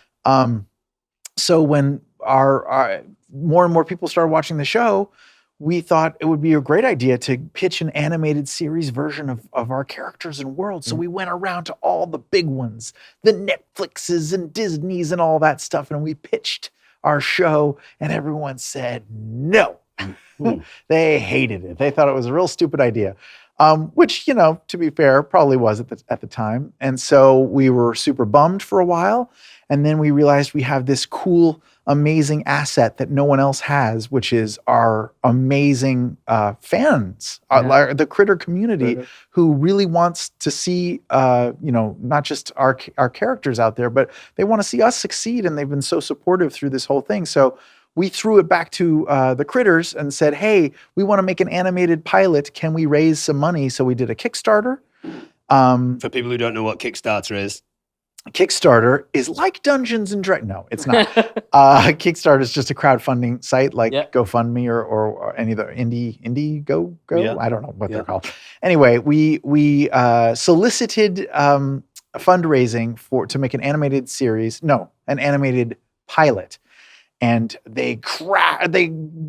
So when our more and more people started watching the show, we thought it would be a great idea to pitch an animated series version of our characters and world. So we went around to all the big ones, the Netflixes and Disneys and all that stuff, and we pitched our show, and everyone said no. They hated it. They thought it was a real stupid idea. Which, to be fair, probably was at the time. And so we were super bummed for a while. And then we realized we have this cool, amazing asset that no one else has, which is our amazing fans, the critter community, who really wants to see, not just our characters out there, but they want to see us succeed. And they've been so supportive through this whole thing. So we threw it back to the critters and said, hey, we want to make an animated pilot. Can we raise some money? So we did a Kickstarter. For people who don't know what Kickstarter is, Kickstarter is like Dungeons and Dragons. No, it's not. Kickstarter is just a crowdfunding site like GoFundMe or any other Indiegogo. Yeah. I don't know what they're called. Anyway, we solicited fundraising to make an animated series. No, an animated pilot. And they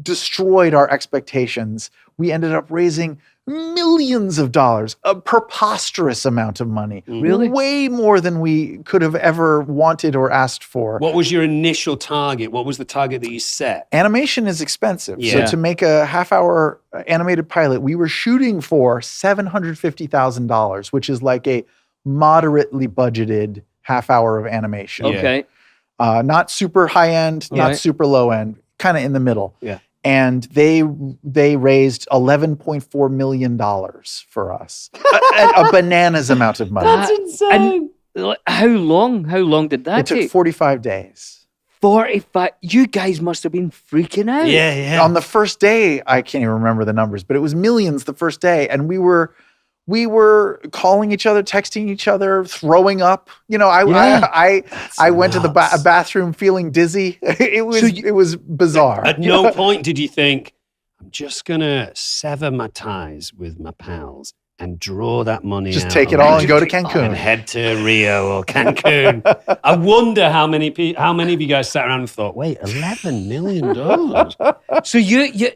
destroyed our expectations. We ended up raising millions of dollars, a preposterous amount of money. Really? Way more than we could have ever wanted or asked for. what was your initial target? What was the target that you set? Animation is expensive. Yeah. So to make a half-hour animated pilot, we were shooting for $750,000, which is like a moderately budgeted half hour of animation. Yeah. Okay. Not super high end, not Right. super low end, kind of in the middle. Yeah. And they raised $11.4 million for us, a bananas amount of money. That's insane. And how long did that It took take? 45 days. 45. You guys must have been freaking out. Yeah. On the first day, I can't even remember the numbers, but it was millions the first day, and we were calling each other, texting each other, throwing up. I went to the bathroom feeling dizzy. It was bizarre. At no point did you think, I'm just going to sever my ties with my pals and draw that money Just out take it and all and go to and Cancun. head to Rio or Cancun. I wonder how many of you guys sat around and thought, wait, $11 million? So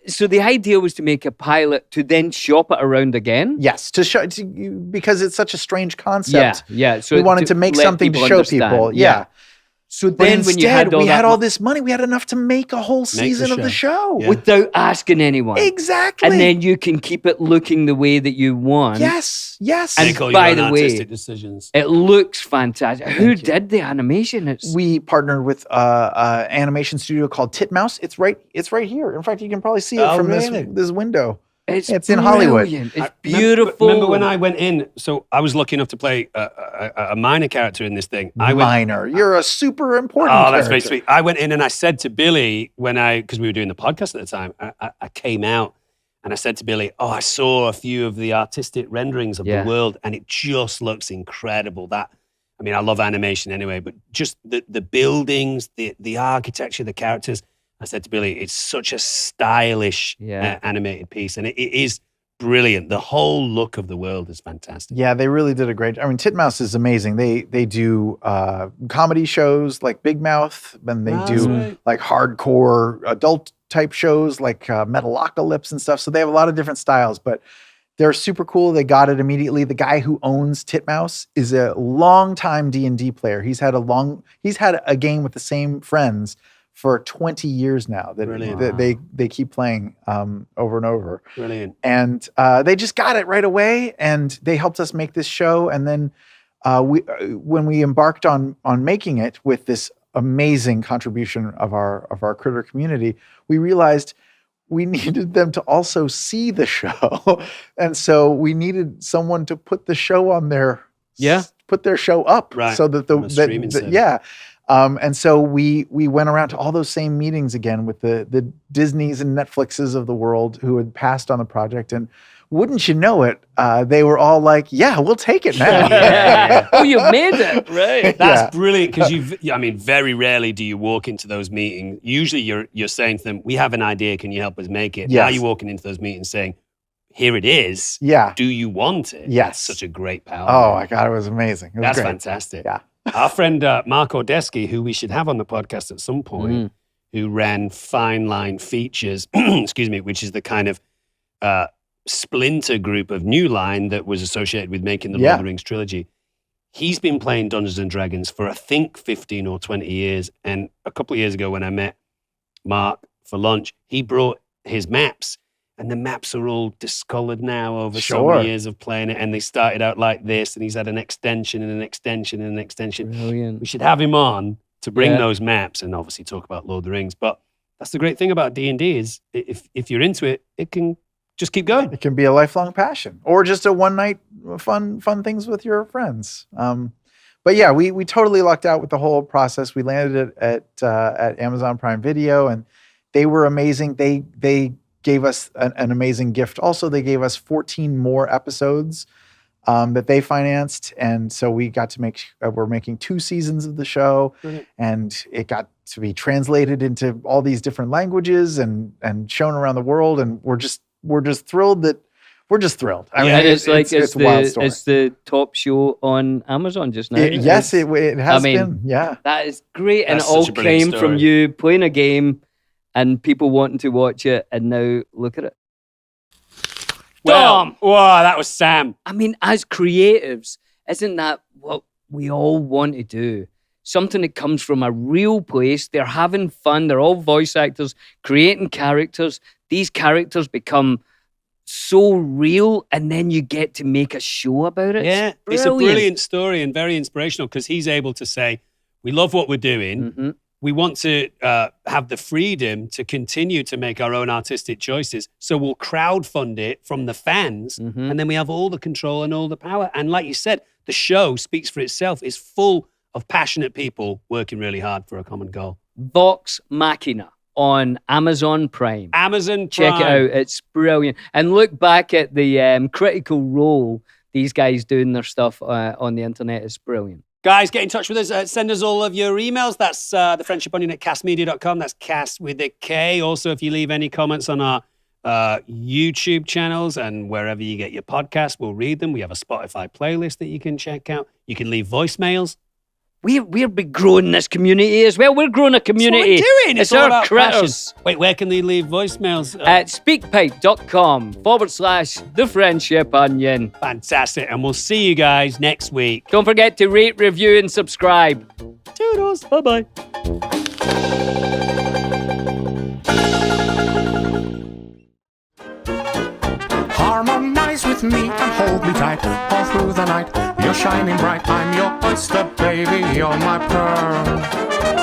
so the idea was to make a pilot to then shop it around again? Yes, to show because it's such a strange concept. Yeah. So we wanted to make let something to people show understand. people. Yeah. So But then when you instead, had all we that had all this money. We had enough to make a whole season of the show. Yeah. without asking anyone. Exactly. And then you can keep it looking the way that you want. yes. And Make all by your the own way, artistic decisions. it looks fantastic. Who you. did the animation? It's We partnered with an animation studio called Titmouse. It's right here. In fact, you can probably see it Oh, from really? this window. it's in Hollywood. brilliant. It's Remember- beautiful. Remember when I went in? So I was lucky enough to play a minor character in this thing. I went, Minor. You're a super important oh, that's very character. sweet. I went in and I said to Billy because we were doing the podcast at the time, I came out and I said to Billy, I saw a few of the artistic renderings of Yeah. the world and it just looks incredible. I love animation anyway, but just the buildings, the architecture, the characters. I said to Billy, it's such a stylish animated piece and it is brilliant. The whole look of the world is fantastic. Yeah, they really did a great. I mean, Titmouse is amazing. They do comedy shows like Big Mouth, and they do Right. like hardcore adult type shows like Metalocalypse and stuff. So they have a lot of different styles, but they're super cool. They got it immediately. The guy who owns Titmouse is a longtime D&D player. He's had a game with the same friends for 20 years now that Brilliant. they keep playing over and over. Brilliant. And they just got it right away, and they helped us make this show. And then when we embarked on making it with this amazing contribution of our critter community, we realized we needed them to also see the show, and so we needed someone to put the show on their put their show up, Right. so that On a streaming service. and so we went around to all those same meetings again with the Disneys and Netflixes of the world who had passed on the project. And wouldn't you know it, they were all like, yeah, we'll take it now. Yeah. Oh, you've made it. Right. That's brilliant because very rarely do you walk into those meetings. Usually you're saying to them, we have an idea, can you help us make it? Now Yes. you're walking into those meetings saying, here it is. Yeah. Do you want it? Yes. That's such a great power. Oh my God, it was amazing. It was That's great. fantastic. Yeah. Our friend Mark Ordesky, who we should have on the podcast at some point, who ran Fine Line Features, excuse me, which is the kind of splinter group of New Line that was associated with making the Lord of the Rings trilogy. He's been playing Dungeons and Dragons for I think 15 or 20 years. And a couple of years ago when I met Mark for lunch, he brought his maps. And the maps are all discolored now over so many years of playing it. And they started out like this, and he's had an extension and an extension and an extension. Brilliant. We should have him on to bring those maps and obviously talk about Lord of the Rings. But that's the great thing about D&D is if you're into it, it can just keep going. It can be a lifelong passion, or just a one night fun things with your friends. But yeah, we totally lucked out with the whole process. We landed it at Amazon Prime Video, and they were amazing. They gave us an amazing gift. Also, they gave us 14 more episodes that they financed, and so we got to make. We're making 2 seasons of the show, and it got to be translated into all these different languages and shown around the world. And we're just thrilled that we're just thrilled. I mean, And it's a wild story. it's the top show on Amazon just now. Yes, it has I mean, been. Yeah. That is great. And That's it all such a brilliant came from story. you playing a game and people wanting to watch it, and now look at it. Dom! Wow, that was Sam. I mean, as creatives, isn't that what we all want to do? Something that comes from a real place. They're having fun. They're all voice actors, creating characters. These characters become so real, and then you get to make a show about it. Yeah, it's a brilliant story and very inspirational because he's able to say, we love what we're doing. Mhm. We want to have the freedom to continue to make our own artistic choices. So we'll crowdfund it from the fans, and then we have all the control and all the power. And like you said, the show speaks for itself. It's full of passionate people working really hard for a common goal. Vox Machina on Amazon Prime. Amazon Check it Prime. out. It's brilliant. And look back at the critical role these guys doing their stuff on the internet. It's brilliant. Guys, get in touch with us. Send us all of your emails. That's the Friendship Onion at castmedia.com. That's cast with a K. Also, if you leave any comments on our YouTube channels and wherever you get your podcasts, we'll read them. We have a Spotify playlist that you can check out. You can leave voicemails. we're be growing this community as well. We're growing a community. That's what we're doing. It's all our about critters. passion. Wait, where can they leave voicemails? At speakpipe.com/The Friendship Onion. Fantastic. And we'll see you guys next week. Don't forget to rate, review, and subscribe. Toodles. Bye-bye. Harmonize with me and hold me tight all through the night. You're shining bright, I'm your oyster, baby, you're my pearl.